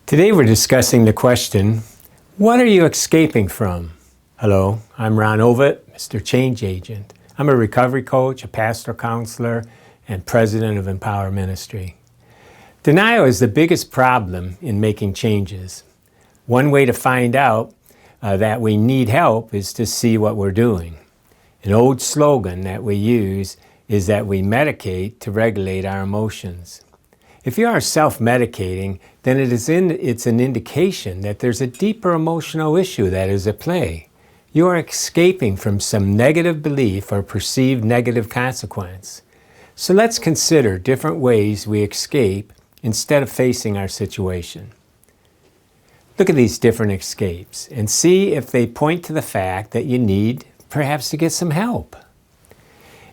Today we're discussing the question, what are you escaping from? Hello, I'm Ron Ovitt, Mr. Change Agent. I'm a recovery coach, a pastoral counselor, and president of Empower Ministry. Denial is the biggest problem in making changes. One way to find out that we need help is to see what we're doing. An old slogan that we use is that we medicate to regulate our emotions. If you are self-medicating, then it's an indication that there's a deeper emotional issue that is at play. You are escaping from some negative belief or perceived negative consequence. So let's consider different ways we escape instead of facing our situation. Look at these different escapes and see if they point to the fact that you need perhaps to get some help.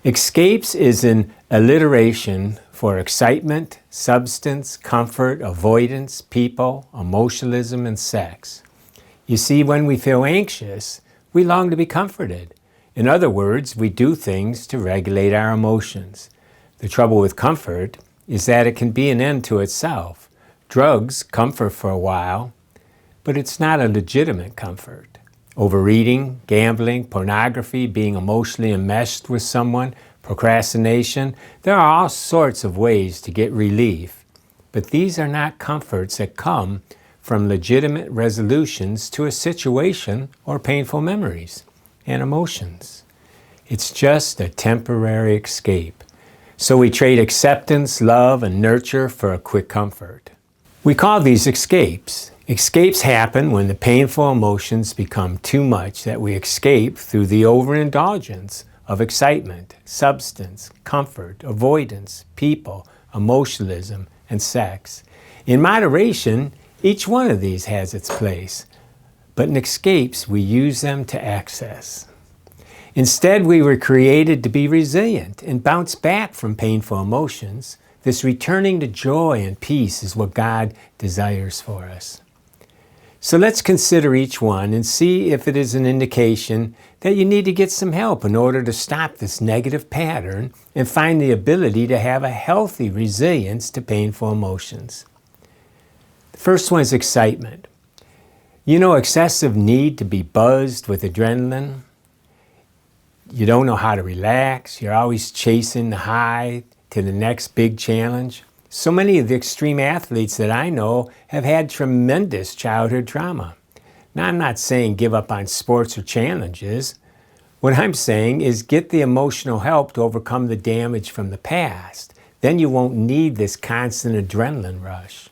Escapes is an alliteration for excitement, substance, comfort, avoidance, people, emotionalism, and sex. You see, when we feel anxious, we long to be comforted. In other words, we do things to regulate our emotions. The trouble with comfort is that it can be an end to itself. Drugs comfort for a while, but it's not a legitimate comfort. Overeating, gambling, pornography, being emotionally enmeshed with someone, procrastination, there are all sorts of ways to get relief, but these are not comforts that come from legitimate resolutions to a situation or painful memories and emotions. It's just a temporary escape. So we trade acceptance, love, and nurture for a quick comfort. We call these escapes. Escapes happen when the painful emotions become too much that we escape through the overindulgence of excitement, substance, comfort, avoidance, people, emotionalism, and sex. In moderation, each one of these has its place, but in escapes, we use them to access. Instead, we were created to be resilient and bounce back from painful emotions. This returning to joy and peace is what God desires for us. So let's consider each one and see if it is an indication that you need to get some help in order to stop this negative pattern and find the ability to have a healthy resilience to painful emotions. The first one is excitement. You know, excessive need to be buzzed with adrenaline. You don't know how to relax. You're always chasing the high to the next big challenge. So many of the extreme athletes that I know have had tremendous childhood trauma. Now, I'm not saying give up on sports or challenges. What I'm saying is get the emotional help to overcome the damage from the past. Then you won't need this constant adrenaline rush.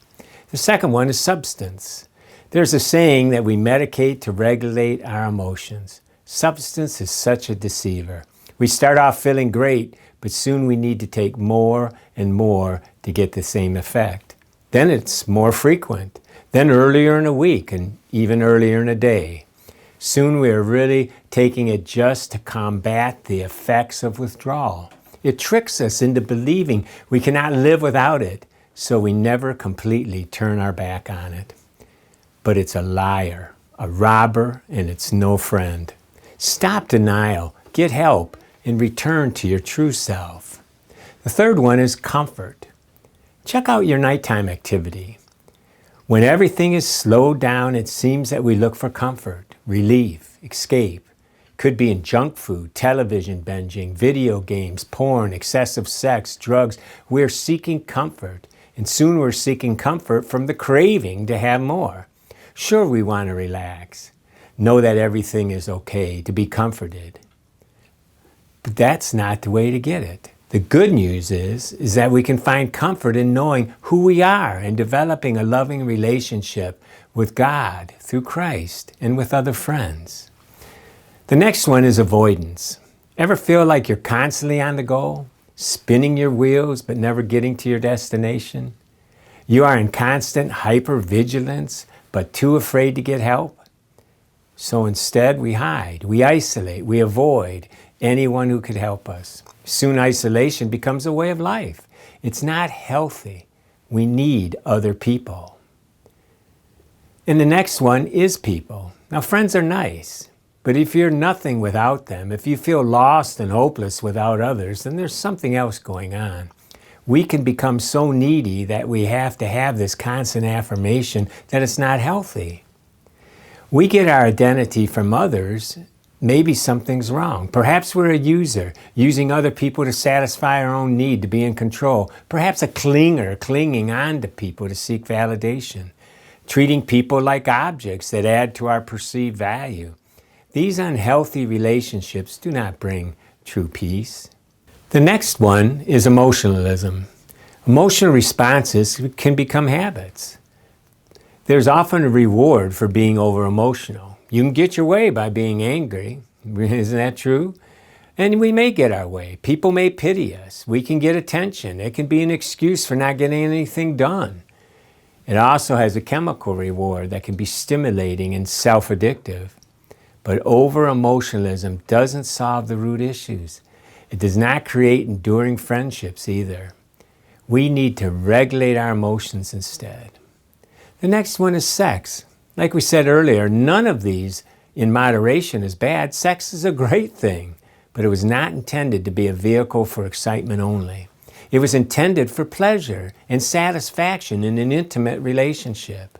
The second one is substance. There's a saying that we medicate to regulate our emotions. Substance is such a deceiver. We start off feeling great, but soon we need to take more and more to get the same effect. Then it's more frequent, then earlier in a week and even earlier in a day. Soon we are really taking it just to combat the effects of withdrawal. It tricks us into believing we cannot live without it, so we never completely turn our back on it. But it's a liar, a robber, and it's no friend. Stop denial, get help, and return to your true self. The third one is comfort. Check out your nighttime activity. When everything is slowed down, it seems that we look for comfort, relief, escape. Could be in junk food, television binging, video games, porn, excessive sex, drugs. We're seeking comfort, and soon we're seeking comfort from the craving to have more. Sure, we want to relax, know that everything is okay, to be comforted. But that's not the way to get it. The good news is that we can find comfort in knowing who we are and developing a loving relationship with God through Christ and with other friends. The next one is avoidance. Ever feel like you're constantly on the go, spinning your wheels but never getting to your destination? You are in constant hypervigilance but too afraid to get help? So instead we hide, we isolate, we avoid anyone who could help us. Soon isolation becomes a way of life. It's not healthy. We need other people. And the next one is people. Now, friends are nice, but if you're nothing without them, if you feel lost and hopeless without others, then there's something else going on. we can become so needy that we have to have this constant affirmation that it's not healthy. We get our identity from others. Maybe something's wrong. Perhaps we're a user, using other people to satisfy our own need to be in control. Perhaps a clinger, clinging on to people to seek validation. Treating people like objects that add to our perceived value. These unhealthy relationships do not bring true peace. The next one is emotionalism. Emotional responses can become habits. There's often a reward for being over-emotional. You can get your way by being angry. Isn't that true? And we may get our way. People may pity us. We can get attention. It can be an excuse for not getting anything done. It also has a chemical reward that can be stimulating and self-addictive. But over-emotionalism doesn't solve the root issues. It does not create enduring friendships either. We need to regulate our emotions instead. The next one is sex. Like we said earlier, none of these in moderation is bad. Sex is a great thing, but it was not intended to be a vehicle for excitement only. It was intended for pleasure and satisfaction in an intimate relationship.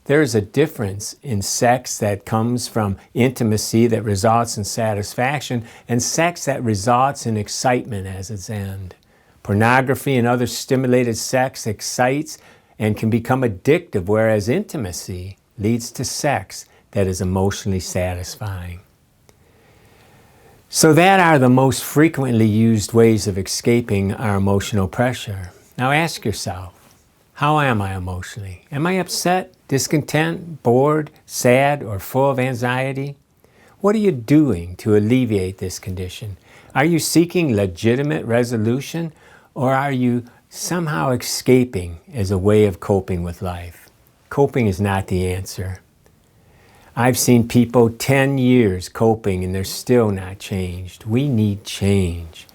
There is a difference in sex that comes from intimacy that results in satisfaction and sex that results in excitement as its end. Pornography and other stimulated sex excites and can become addictive, whereas intimacy leads to sex that is emotionally satisfying. So that are the most frequently used ways of escaping our emotional pressure. Now ask yourself, how am I emotionally? Am I upset, discontent, bored, sad, or full of anxiety? What are you doing to alleviate this condition? Are you seeking legitimate resolution, or are you somehow escaping as a way of coping with life? Coping is not the answer. I've seen people 10 years coping and they're still not changed. We need change.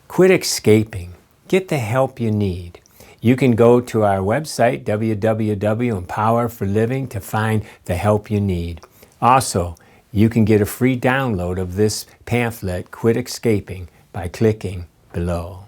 Quit escaping. Get the help you need. You can go to our website, www.empowerforliving, to find the help you need. Also, you can get a free download of this pamphlet, Quit Escaping, by clicking below.